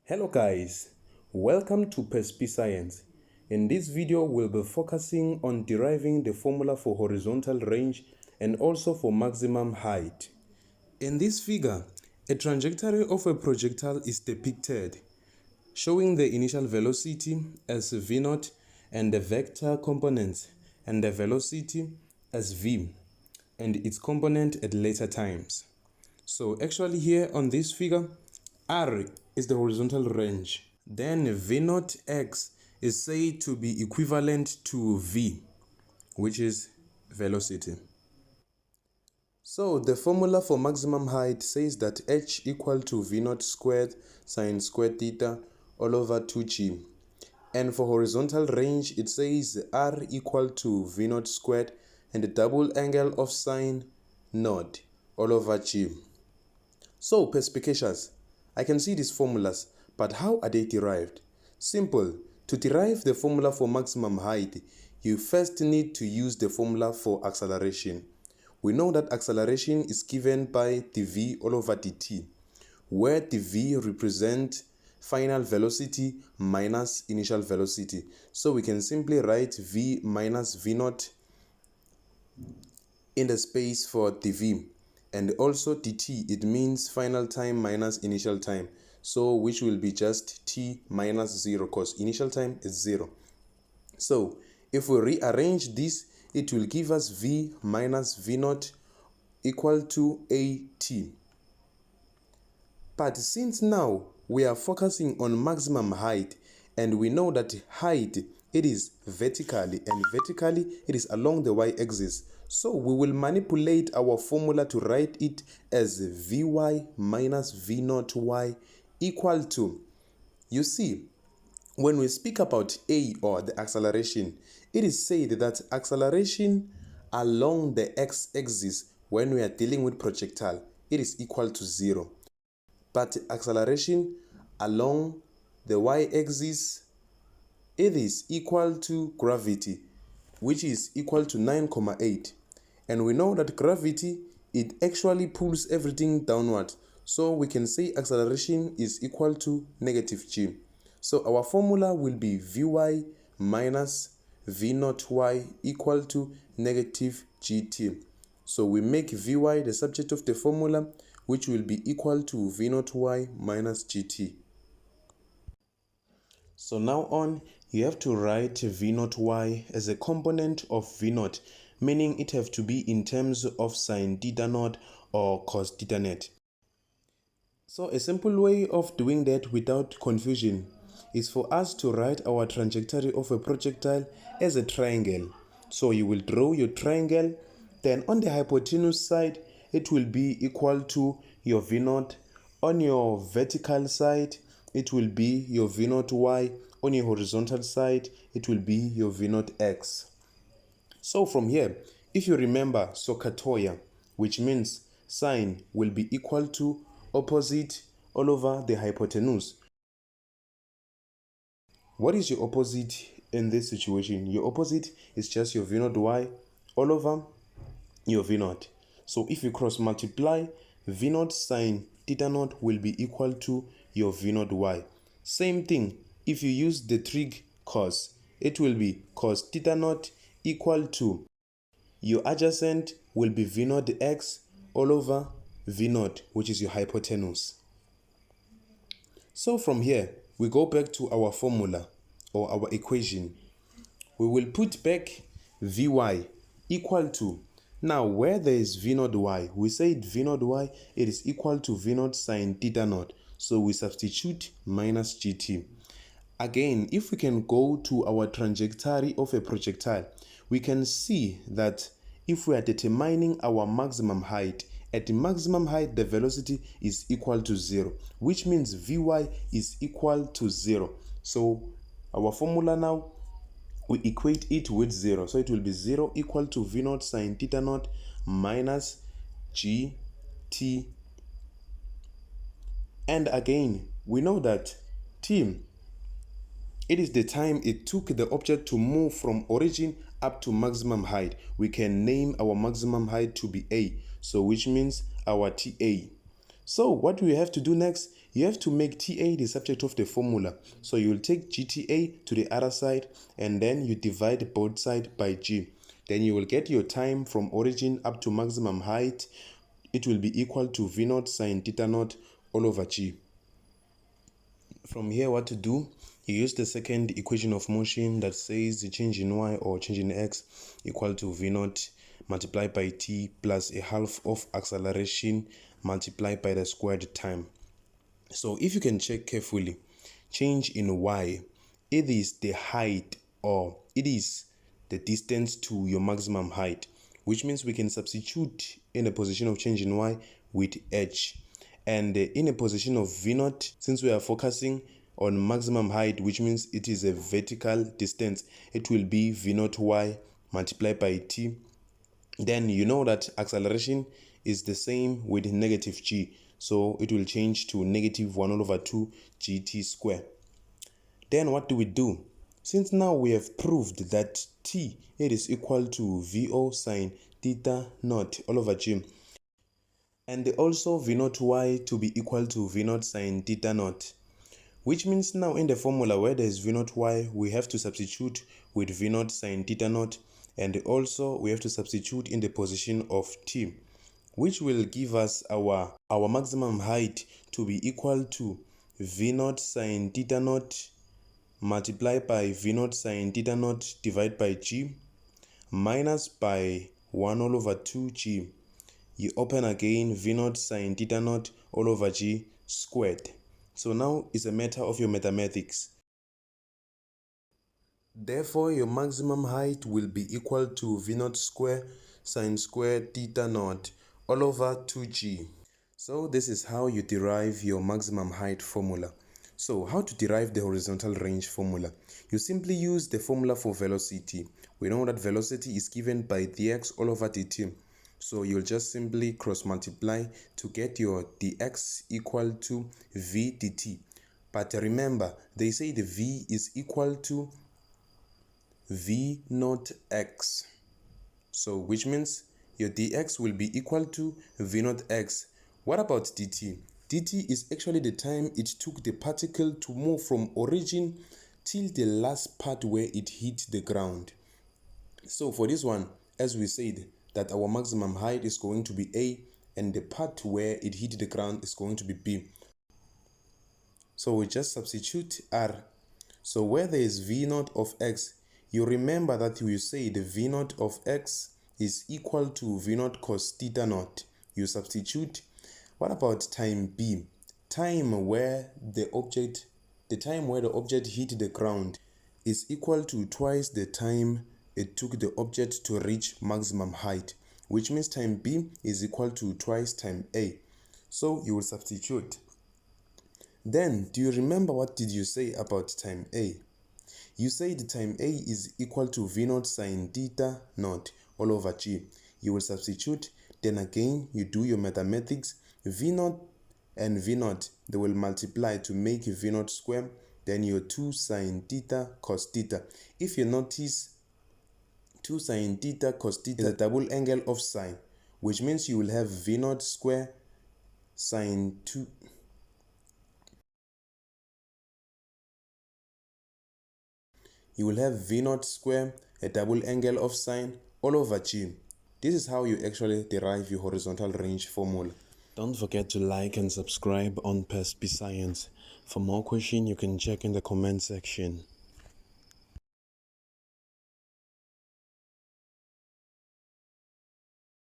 Hello guys, welcome to Persp Science. In this video we'll be focusing on deriving the formula for horizontal range and also for maximum height. In this figure, a trajectory of a projectile is depicted, showing the initial velocity as v0 and the vector components and the velocity as v and its component at later times. So actually here on this figure, r is the horizontal range. Then v0 x is said to be equivalent to v, which is velocity. So the formula for maximum height says that h equal to v0 squared sine squared theta all over 2g. And for horizontal range, it says r equal to v0 squared and the double angle of sine naught all over g. So perspicacious, I can see these formulas, but how are they derived? Simple. To derive the formula for maximum height, you first need to use the formula for acceleration. We know that acceleration is given by dv all over dt, where dv represents final velocity minus initial velocity. So we can simply write v minus v0 in the space for dv. And also dt, it means final time minus initial time. So which will be just t minus 0 because initial time is 0. So if we rearrange this, it will give us v minus v0 equal to at. But since now we are focusing on maximum height, and we know that height, it is vertically, and vertically it is along the y-axis. So we will manipulate our formula to write it as vy minus v0y equal to, you see, when we speak about a or the acceleration, it is said that acceleration along the x-axis when we are dealing with projectile, it is equal to 0. But acceleration along the y-axis, it is equal to gravity, which is equal to 9,8. And we know that gravity, it actually pulls everything downward. So we can say acceleration is equal to negative g. So our formula will be vy minus v0y equal to negative gt. So we make vy the subject of the formula, which will be equal to v0y minus gt. So now on, you have to write v0y as a component of v0, meaning it have to be in terms of sine theta naught or cos theta net. So a simple way of doing that without confusion is for us to write our trajectory of a projectile as a triangle. So you will draw your triangle, then on the hypotenuse side, it will be equal to your v0. On your vertical side, it will be your v0y. On your horizontal side, it will be your v0x. So from here, if you remember SOHCAHTOA, which means sine will be equal to opposite all over the hypotenuse. What is your opposite in this situation? Your opposite is just your v0y all over your v0. So if you cross multiply, v0 sine theta naught will be equal to your v0y. Same thing, if you use the trig cos, it will be cos theta naught equal to your adjacent will be v0x all over v0, which is your hypotenuse. So from here, we go back to our formula or our equation. We will put back vy equal to, now where there is v0y, we said v0y, it is equal to v0 sine theta naught. So we substitute minus gt. Again, if we can go to our trajectory of a projectile, we can see that if we are determining our maximum height, at the maximum height, the velocity is equal to 0, which means vy is equal to 0. So our formula now, we equate it with 0. So it will be 0 equal to v0 sine theta naught minus gt. And again, we know that t, it is the time it took the object to move from origin up to maximum height. We can name our maximum height to be a, so which means our TA. So what we have to do next, you have to make TA the subject of the formula. So you will take GTA to the other side and then you divide both sides by G. Then you will get your time from origin up to maximum height. It will be equal to V naught sine theta naught all over G. From here, what to do? You use the second equation of motion that says the change in y or change in x equal to v naught multiplied by t plus a half of acceleration multiplied by the squared time. So if you can check carefully, change in y, it is the height or it is the distance to your maximum height, which means we can substitute in a position of change in y with h. And in a position of v naught, since we are focusing on maximum height, which means it is a vertical distance, it will be v naught y multiplied by t. Then you know that acceleration is the same with negative g, so it will change to negative 1 over 2 gt square. Then what do we do? Since now we have proved that t, it is equal to vo sine theta naught all over g, and also v naught y to be equal to v naught sine theta naught, which means now in the formula where there is v naught y, we have to substitute with v naught sine theta naught, and also we have to substitute in the position of t, which will give us our maximum height to be equal to v naught sine theta naught multiplied by v naught sine theta naught divided by g minus by 1 all over 2g. You open again v naught sine theta naught all over g squared. So now it's a matter of your mathematics. Therefore, your maximum height will be equal to v naught square sine square theta naught all over 2g. So this is how you derive your maximum height formula. So how to derive the horizontal range formula? You simply use the formula for velocity. We know that velocity is given by dx all over dt. So you'll just simply cross multiply to get your dx equal to v dt. But remember, they say the v is equal to v naught x. So which means your dx will be equal to v naught x. What about dt? Dt is actually the time it took the particle to move from origin till the last part where it hit the ground. So for this one, as we said, that our maximum height is going to be a, and the part where it hit the ground is going to be b. So we just substitute r. So where there is v naught of x, you remember that we say the v naught of x is equal to v naught cos theta naught. You substitute. What about time b? Time where the object hit the ground is equal to twice the time it took the object to reach maximum height, which means time b is equal to twice time a. So you will substitute. Then, do you remember what did you say about time a? You said time a is equal to v naught sine theta naught all over g. You will substitute. Then again, you do your mathematics. V naught and v naught, they will multiply to make v naught square. Then your 2 sine theta cos theta. If you notice, 2 sine theta cos theta is a double angle of sine, which means you will have v naught square sine 2. You will have v naught square, a double angle of sine, all over g. This is how you actually derive your horizontal range formula. Don't forget to like and subscribe on PSP Science. For more questions, you can check in the comment section.